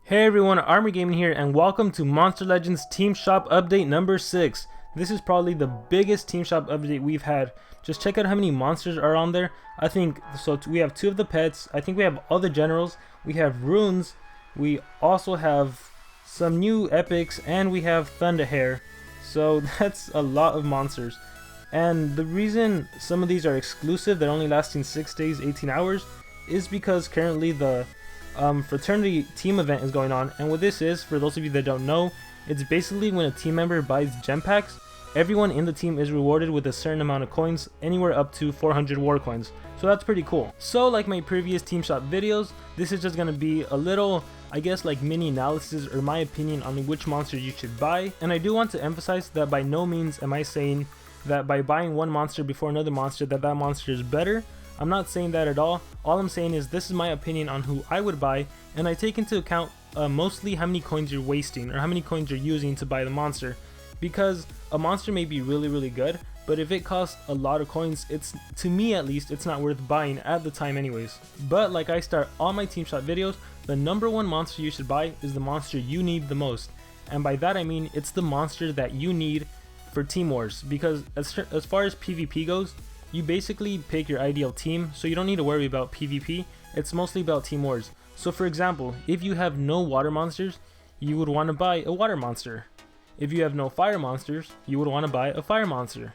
Hey everyone, Armor Gaming here, and welcome to Monster Legends Team Shop Update number 6. This is probably the biggest Team Shop update we've had. Just check out how many monsters are on there. I think, so we have 2 of the pets, I think we have all the generals, we have runes, we also have some new epics, and we have Thunderhair. So that's a lot of monsters. And the reason some of these are exclusive, they're only lasting 6 days, 18 hours, is because currently the fraternity team event is going on. And what this is, for those of you that don't know, it's basically when a team member buys gem packs, everyone in the team is rewarded with a certain amount of coins, anywhere up to 400 war coins. So that's pretty cool. So like my previous team shop videos, this is just going to be a little, I guess, like mini analysis or my opinion on which monster you should buy. And I do want to emphasize that by no means am I saying that by buying one monster before another monster that monster is better. I'm not saying that at all. All I'm saying is this is my opinion on who I would buy, and I take into account mostly how many coins you're wasting or how many coins you're using to buy the monster. Because a monster may be really good, but if it costs a lot of coins, it's, to me at least, it's not worth buying at the time anyways. But like I start all my team shop videos, the number one monster you should buy is the monster you need the most. And by that I mean it's the monster that you need for Team Wars, because as far as PvP goes, you basically pick your ideal team, so you don't need to worry about PvP, it's mostly about Team Wars. So for example, if you have no water monsters, you would want to buy a water monster. If you have no fire monsters, you would want to buy a fire monster.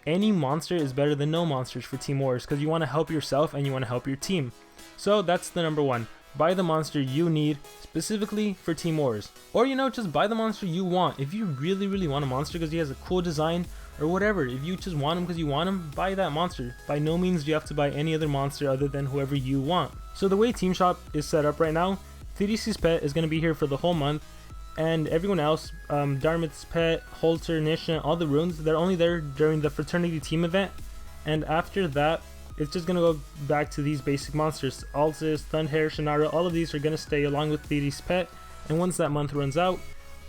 Any monster is better than no monsters for Team Wars, because you want to help yourself and you want to help your team. So that's the number one. Buy the monster you need specifically for Team Wars. Or just buy the monster you want. If you really want a monster because he has a cool design, or whatever, if you just want him because you want him, buy that monster. By no means do you have to buy any other monster other than whoever you want. So the way Team Shop is set up right now, Thetys' pet is going to be here for the whole month, and everyone else, Darmith's pet, Holter, Nishant, all the runes, they're only there during the fraternity team event, and after that, it's just going to go back to these basic monsters. Alces, Thunderhair, Shannara, all of these are going to stay along with Thetys' pet, and once that month runs out,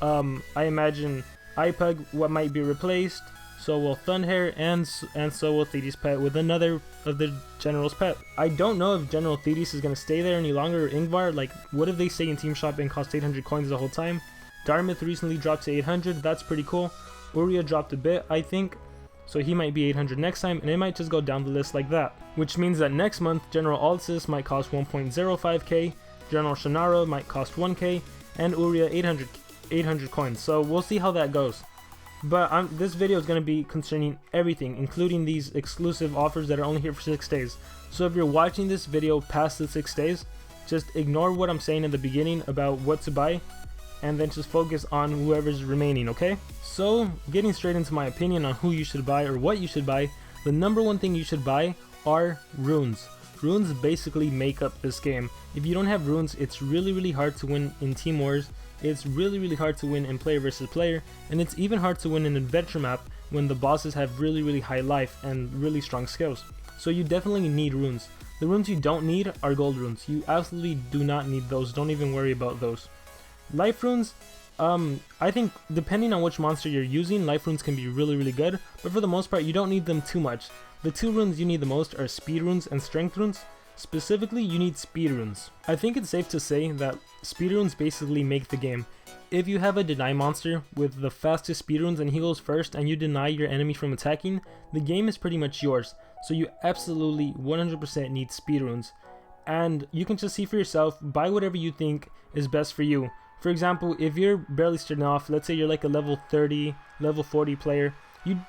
I imagine iPug what might be replaced, so will Thunderhair, and so will Thetys' pet with another of the General's pet. I don't know if General Thetys is going to stay there any longer, or Ingvar. Like, what if they stay in Team Shop and cost 800 coins the whole time? Darmith recently dropped to 800, that's pretty cool. Uria dropped a bit, I think, so he might be 800 next time, and it might just go down the list like that. Which means that next month, General Alces might cost 1.05k, General Shannara might cost 1k, and Uria 800 coins, so we'll see how that goes. But this video is going to be concerning everything, including these exclusive offers that are only here for 6 days. So if you're watching this video past the 6 days, just ignore what I'm saying in the beginning about what to buy, and then just focus on whoever's remaining, okay? So, getting straight into my opinion on who you should buy or what you should buy, the number one thing you should buy are runes. Runes basically make up this game. If you don't have runes, it's really hard to win in Team Wars. It's really hard to win in player versus player, and it's even hard to win in an adventure map when the bosses have really high life and really strong skills. So you definitely need runes. The runes you don't need are gold runes. You absolutely do not need those. Don't even worry about those. Life runes, I think depending on which monster you're using, life runes can be really good, but for the most part you don't need them too much. The 2 runes you need the most are speed runes and strength runes. Specifically, you need speed runes. I think it's safe to say that speed runes basically make the game. If you have a deny monster with the fastest speed runes and he goes first and you deny your enemy from attacking, the game is pretty much yours. So you absolutely 100% need speed runes. And you can just see for yourself, buy whatever you think is best for you. For example, if you're barely starting off, let's say you're like a level 30, level 40 player,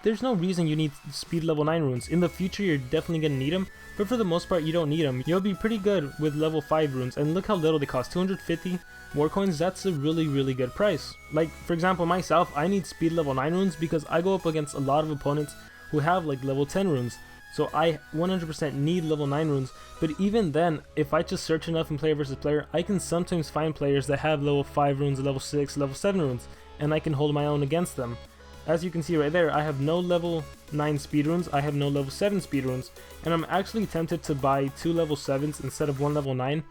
there's no reason you need speed level 9 runes. In the future you're definitely going to need them, but for the most part you don't need them. You'll be pretty good with level 5 runes, and look how little they cost, 250 war coins. That's a really good price. Like for example myself, I need speed level 9 runes because I go up against a lot of opponents who have like level 10 runes. So I 100% need level 9 runes, but even then, if I just search enough in player versus player, I can sometimes find players that have level 5 runes, level 6, level 7 runes, and I can hold my own against them. As you can see right there, I have no level 9 speed runes, I have no level 7 speed runes, and I'm actually tempted to buy 2 level 7s instead of 1 level 9,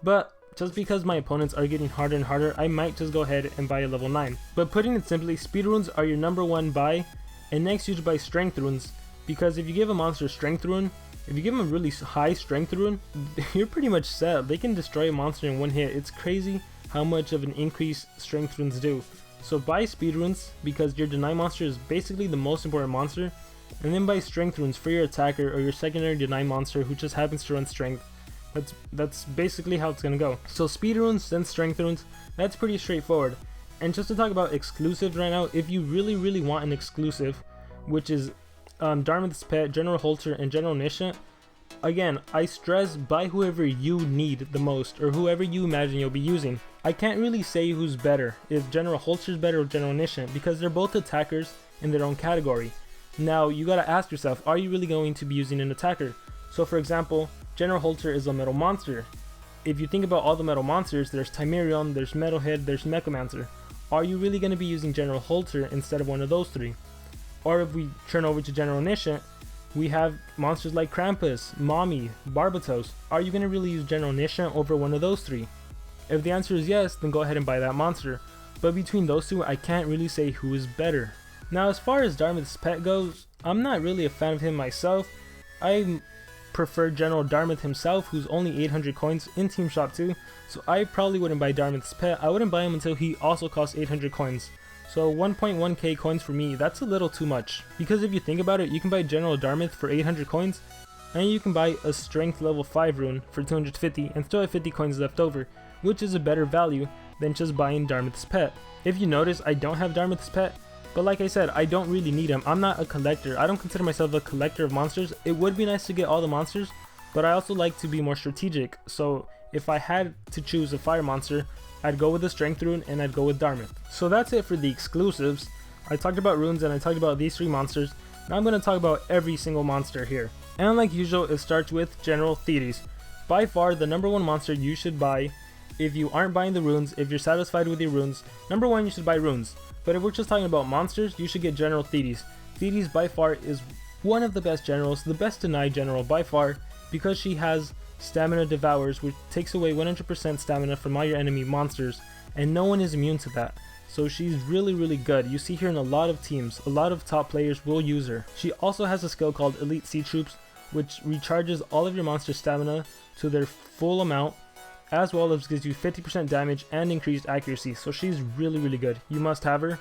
but just because my opponents are getting harder and harder, I might just go ahead and buy a level 9. But putting it simply, speed runes are your number one buy, and next you should buy strength runes, because if you give a monster a strength rune, if you give them a really high strength rune, you're pretty much set. They can destroy a monster in one hit. It's crazy how much of an increase strength runes do. So buy speed runes because your deny monster is basically the most important monster, and then buy strength runes for your attacker or your secondary deny monster who just happens to run strength. That's basically how it's gonna go. So speed runes, then strength runes, that's pretty straightforward. And just to talk about exclusives right now, if you really want an exclusive, which is Darmith's Pet, General Holter, and General Nishant, again, I stress buy whoever you need the most, or whoever you imagine you'll be using. I can't really say who's better, if General Holter's better or General Nishant, because they're both attackers in their own category. Now, you gotta ask yourself, are you really going to be using an attacker? So for example, General Holter is a metal monster. If you think about all the metal monsters, there's Timerion, there's Metalhead, there's Mechamancer. Are you really going to be using General Holter instead of one of those three? Or if we turn over to General Nishant, we have monsters like Krampus, Mommy, Barbatos. Are you going to really use General Nishant over one of those three? If the answer is yes, then go ahead and buy that monster. But between those two, I can't really say who is better. Now, as far as Darmith's Pet goes, I'm not really a fan of him myself. I prefer General Darmith himself, who's only 800 coins in Team Shop 2, so I probably wouldn't buy Darmith's Pet. I wouldn't buy him until he also costs 800 coins. So 1.1k coins for me, that's a little too much. Because if you think about it, you can buy General Darmith for 800 coins, and you can buy a strength level 5 rune for 250 and still have 50 coins left over, which is a better value than just buying Darmith's Pet. If you notice, I don't have Darmith's Pet, but like I said, I don't really need him. I'm not a collector. I don't consider myself a collector of monsters. It would be nice to get all the monsters, but I also like to be more strategic. So if I had to choose a fire monster, I'd go with the strength rune and I'd go with Darmith. So that's it for the exclusives. I talked about runes and I talked about these 3 monsters. Now I'm going to talk about every single monster here. And like usual, it starts with General Thetys. By far the #1 monster you should buy if you aren't buying the runes, if you're satisfied with your runes. #1, you should buy runes. But if we're just talking about monsters, you should get General Thetys. Thetys by far is one of the best generals, the best denied general by far, because she has Stamina Devours, which takes away 100% stamina from all your enemy monsters, and no one is immune to that. So she's really good. You see her in a lot of teams, a lot of top players will use her. She also has a skill called Elite Sea Troops, which recharges all of your monster stamina to their full amount, as well as gives you 50% damage and increased accuracy. So she's really good. You must have her.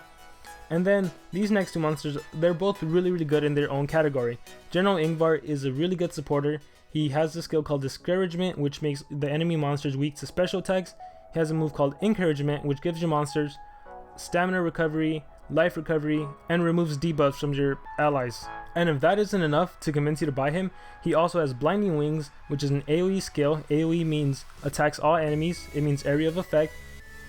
And then these next 2 monsters, they're both really good in their own category. General Ingvar is a really good supporter. He has a skill called Discouragement, which makes the enemy monsters weak to special attacks. He has a move called Encouragement, which gives your monsters stamina recovery, life recovery, and removes debuffs from your allies. And if that isn't enough to convince you to buy him, he also has Blinding Wings, which is an AoE skill. AoE means attacks all enemies. It means area of effect.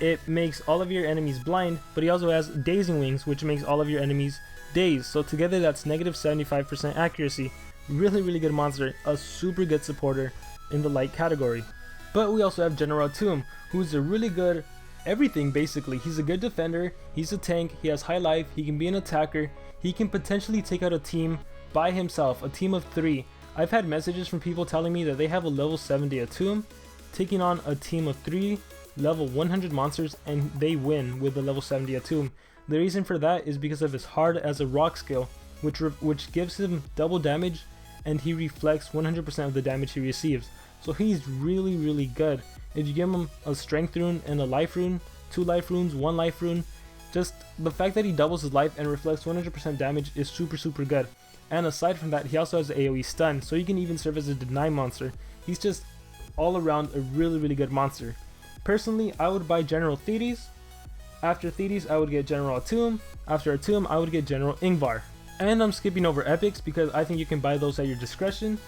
It makes all of your enemies blind, but he also has Dazing Wings, which makes all of your enemies dazed. So together that's negative 75% accuracy. Really good monster, a super good supporter in the light category. But we also have General Atum, who's a really good everything basically. He's a good defender, he's a tank, he has high life, he can be an attacker, he can potentially take out a team by himself, a team of 3. I've had messages from people telling me that they have a level 70 Atum taking on a team of 3 level 100 monsters and they win with the level 70 Atum. The reason for that is because of his hard as a rock skill, which gives him double damage and he reflects 100% of the damage he receives. So he's really good. If you give him a strength rune and a life rune, 2 life runes, 1 life rune, just the fact that he doubles his life and reflects 100% damage is super good. And aside from that, he also has AoE stun, so he can even serve as a deny monster. He's just all around a really good monster. Personally, I would buy General Thetys. After Thetys, I would get General Atum. After Atum, I would get General Ingvar. And I'm skipping over epics because I think you can buy those at your discretion.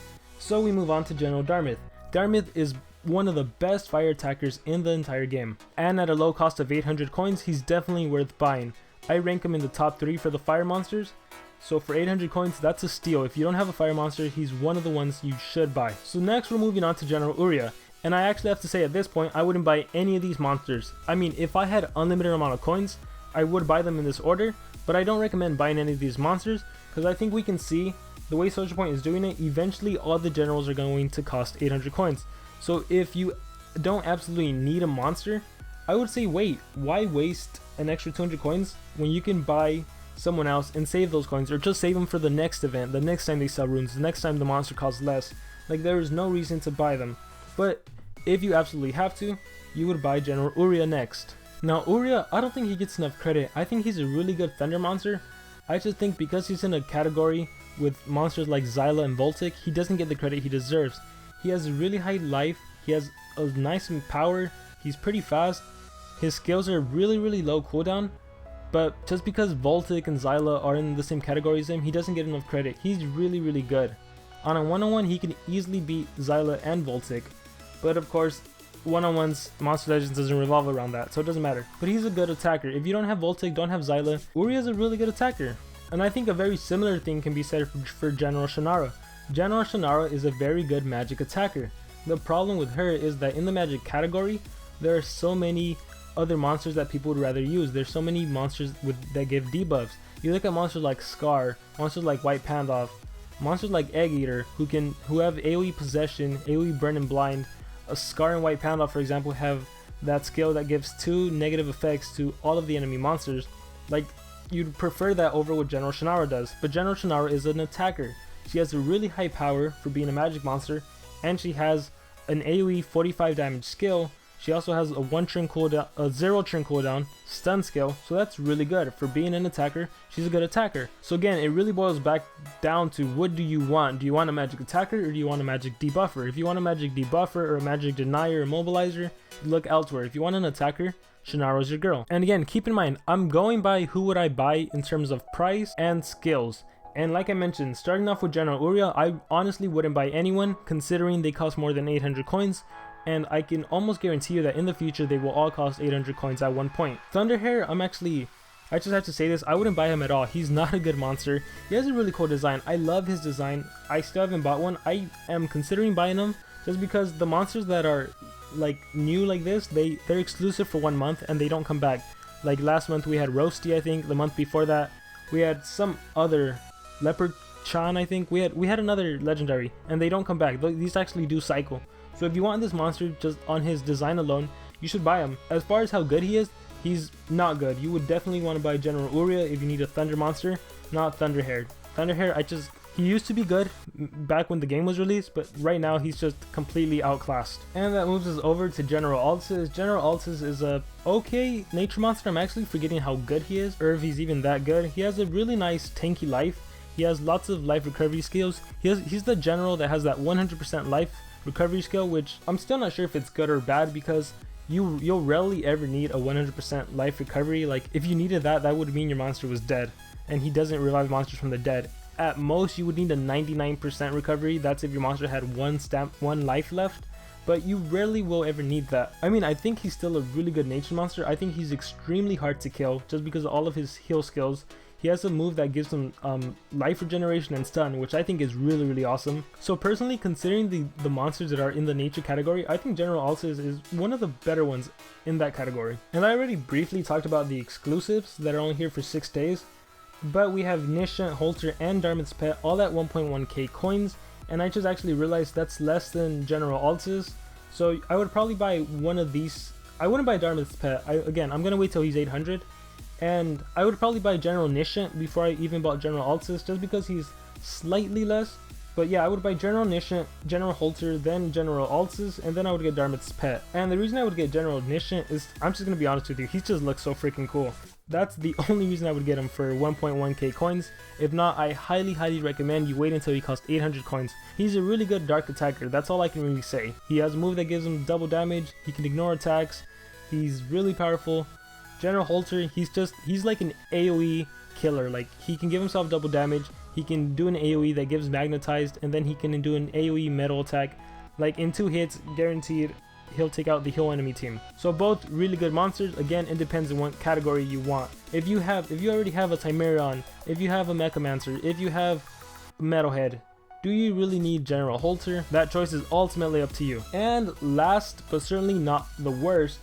So we move on to General Darmith. Darmith is one of the best fire attackers in the entire game. And at a low cost of 800 coins, he's definitely worth buying. I rank him in the top 3 for the fire monsters. So for 800 coins, that's a steal. If you don't have a fire monster, he's one of the ones you should buy. So next we're moving on to General Uria. And I actually have to say at this point, I wouldn't buy any of these monsters. I mean, if I had unlimited amount of coins, I would buy them in this order, but I don't recommend buying any of these monsters because I think we can see the way Social Point is doing it, eventually all the generals are going to cost 800 coins. So if you don't absolutely need a monster, I would say wait. Why waste an extra 200 coins when you can buy someone else and save those coins, or just save them for the next event, the next time they sell runes, the next time the monster costs less. Like, there is no reason to buy them. But if you absolutely have to, you would buy General Uria next. Now Uria, I don't think he gets enough credit. I think he's a really good thunder monster. I just think because he's in a category with monsters like Xyla and Voltic, he doesn't get the credit he deserves. He has really high life, he has a nice power, he's pretty fast, his skills are really low cooldown, but just because Voltic and Xyla are in the same category as him, he doesn't get enough credit. He's really good. On a one-on-one, he can easily beat Xyla and Voltic, but of course, one-on-ones, Monster Legends doesn't revolve around that, so it doesn't matter. But he's a good attacker. If you don't have Voltic, don't have Xyla, Uria is a really good attacker. And I think a very similar thing can be said for General Shannara. General Shannara is a very good magic attacker. The problem with her is that in the magic category, there are so many other monsters that people would rather use. There's so many monsters that give debuffs. You look at monsters like Scar, monsters like White Pandoff, monsters like Egg Eater, who have AoE Possession, AoE Burn and Blind. A Scar and White Pandoff, for example, have that skill that gives 2 negative effects to all of the enemy monsters. Like, you'd prefer that over what General Shannara does, but General Shannara is an attacker. She has a really high power for being a magic monster, and she has an AoE 45 damage skill. She also has a 1 turn cooldown, a 0 turn cooldown, stun skill, so that's really good. For being an attacker, she's a good attacker. So again, it really boils back down to what do you want? Do you want a magic attacker or do you want a magic debuffer? If you want a magic debuffer or a magic denier or mobilizer, look elsewhere. If you want an attacker, Shannara's your girl. And again, keep in mind, I'm going by who would I buy in terms of price and skills. And like I mentioned, starting off with General Uria, I honestly wouldn't buy anyone considering they cost more than 800 coins. And I can almost guarantee you that in the future they will all cost 800 coins at one point. Thunderhair, I just have to say this, I wouldn't buy him at all. He's not a good monster. He has a really cool design. I love his design. I still haven't bought one. I am considering buying him just because the monsters that are like new like this, they're exclusive for 1 month and they don't come back. Like last month we had Roasty, I think. The month before that we had some other Leopard Chan, I think. We had another legendary and they don't come back. These actually do cycle. So if you want this monster just on his design alone, you should buy him. As far as how good he is, he's not good. You would definitely want to buy General Uria if you need a thunder monster, not Thunderhair. Thunderhair, he used to be good back when the game was released, but right now he's just completely outclassed. And that moves us over to General Alces. General Alces is a okay nature monster. I'm actually forgetting how good he is, or if he's even that good. He has a really nice tanky life. He has lots of life recovery skills. He's the general that has that 100% life recovery skill, which I'm still not sure if it's good or bad because you'll rarely ever need a 100% life recovery. Like if you needed that would mean your monster was dead, and he doesn't revive monsters from the dead. At most you would need a 99% recovery. That's if your monster had one life left, but you rarely will ever need that. I mean, I think he's still a really good nature monster. I think he's extremely hard to kill just because of all of his heal skills. He has a move that gives him life regeneration and stun, which I think is really awesome. So personally, considering the monsters that are in the nature category, I think General Alces is one of the better ones in that category. And I already briefly talked about the exclusives that are only here for 6 days, but we have Nishant, Holter, and Darmith's pet all at 1.1k coins, and I just actually realized that's less than General Alces. So I would probably buy one of these. I wouldn't buy Darmith's pet. Again, I'm gonna wait till he's 800. And I would probably buy General Nishant before I even bought General Alces, just because he's slightly less. But yeah, I would buy General Nishant, General Holter, then General Alces, and then I would get Darmith's pet. And the reason I would get General Nishant is, I'm just gonna be honest with you, he just looks so freaking cool. That's the only reason I would get him for 1.1k coins. If not, I highly recommend you wait until he costs 800 coins. He's a really good dark attacker, that's all I can really say. He has a move that gives him double damage, he can ignore attacks, he's really powerful. General Holter, he's like an AoE killer. Like he can give himself double damage, he can do an AoE that gives magnetized, and then he can do an AoE metal attack. Like in 2 hits, guaranteed, he'll take out the whole enemy team. So both really good monsters. Again, it depends on what category you want. If you already have a Timerion, if you have a Mechamancer, if you have Metalhead, do you really need General Holter? That choice is ultimately up to you. And last but certainly not the worst,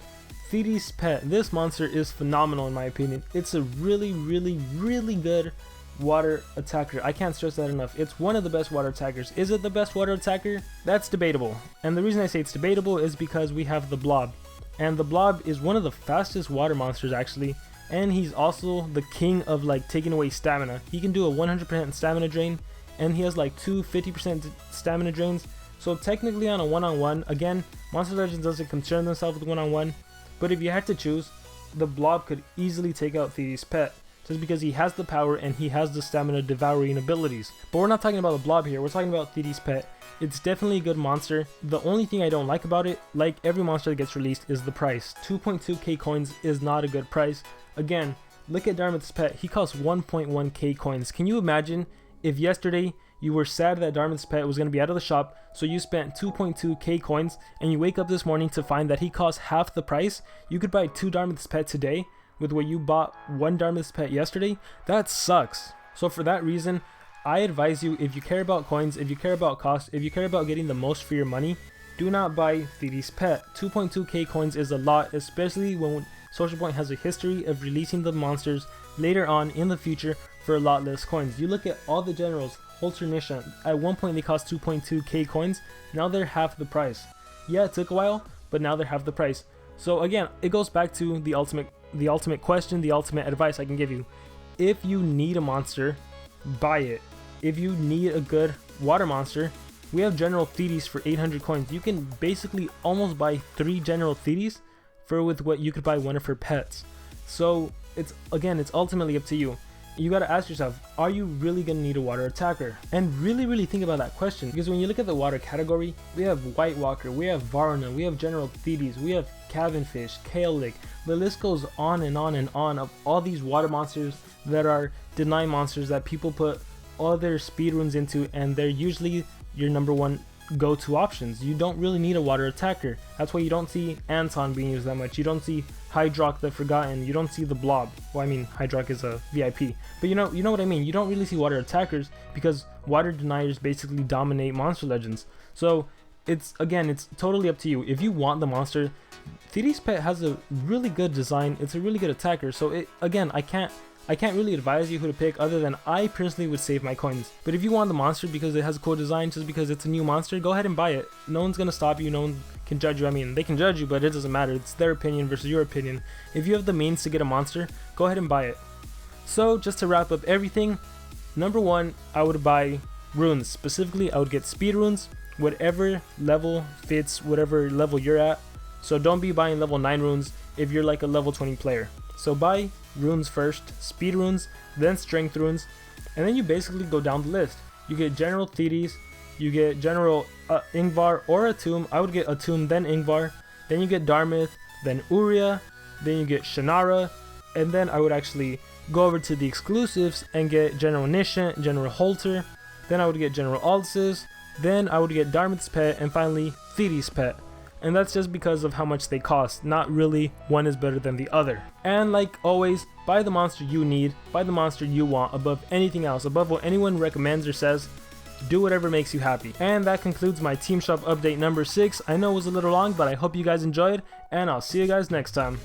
Thetys' pet. This monster is phenomenal in my opinion. It's a really good water attacker. I can't stress that enough. It's one of the best water attackers. Is it the best water attacker? That's debatable. And the reason I say it's debatable is because we have the Blob. And the Blob is one of the fastest water monsters actually. And he's also the king of like taking away stamina. He can do a 100% stamina drain, and he has like 2 50% stamina drains. So technically on a one-on-one, again, Monster Legends doesn't concern themselves with one-on-one, but if you had to choose, the Blob could easily take out Thetys' pet, just because he has the power and he has the stamina devouring abilities. But we're not talking about the Blob here, we're talking about Thetys' pet. It's definitely a good monster. The only thing I don't like about it, like every monster that gets released, is the price. 2.2k coins is not a good price. Again, look at Darmith's pet, he costs 1.1k coins. Can you imagine if yesterday you were sad that Darmith's pet was going to be out of the shop, so you spent 2.2k coins, and you wake up this morning to find that he costs half the price? You could buy 2 Darmith's pet today with what you bought 1 Darmith's pet yesterday? That sucks. So for that reason, I advise you, if you care about coins, if you care about cost, if you care about getting the most for your money, do not buy Thetys' pet. 2.2k coins is a lot, especially when Social Point has a history of releasing the monsters later on in the future for a lot less coins. You look at all the generals, Holter, Nishant, at one point they cost 2.2k coins, now they're half the price. Yeah, it took a while, but now they're half the price. So again, it goes back to the ultimate question, the ultimate advice I can give you. If you need a monster, buy it. If you need a good water monster, we have General Thety for 800 coins. You can basically almost buy 3 General Thetys for with what you could buy one of her pets. So it's ultimately up to you. You gotta ask yourself, are you really gonna need a water attacker? And really think about that question, because when you look at the water category, we have White Walker, we have Varna, we have General Thetys, we have Cavenfish, Kaelic. The list goes on and on and on of all these water monsters that are deny monsters that people put all their speed runes into, and they're usually your number one go-to options. You don't really need a water attacker. That's why you don't see Anton being used that much. You don't see Hydrock the Forgotten. You don't see the Blob. Well, I mean, Hydrock is a VIP, but you know what I mean. You don't really see water attackers because water deniers basically dominate Monster Legends. So it's totally up to you. If you want the monster, Thetys' pet has a really good design. It's a really good attacker. So I can't really advise you who to pick, other than I personally would save my coins. But if you want the monster because it has a cool design, just because it's a new monster, go ahead and buy it. No one's gonna stop you, no one can judge you. I mean, they can judge you, but it doesn't matter. It's their opinion versus your opinion. If you have the means to get a monster, go ahead and buy it. So just to wrap up everything, number 1, I would buy runes. Specifically, I would get speed runes, whatever level fits whatever level you're at. So don't be buying level 9 runes if you're like a level 20 player. So buy runes first, speed runes, then strength runes, and then you basically go down the list. You get General Thetys, you get General Ingvar or Atum. I would get Atum, then Ingvar, then you get Darmith, then Uria, then you get Shannara, and then I would actually go over to the exclusives and get General Nishant, General Holter, then I would get General Alces, then I would get Darmith's pet, and finally Thetys' pet. And that's just because of how much they cost, not really one is better than the other. And like always, buy the monster you need, buy the monster you want above anything else, above what anyone recommends or says. Do whatever makes you happy. And that concludes my Team Shop update number 6. I know it was a little long, but I hope you guys enjoyed, and I'll see you guys next time.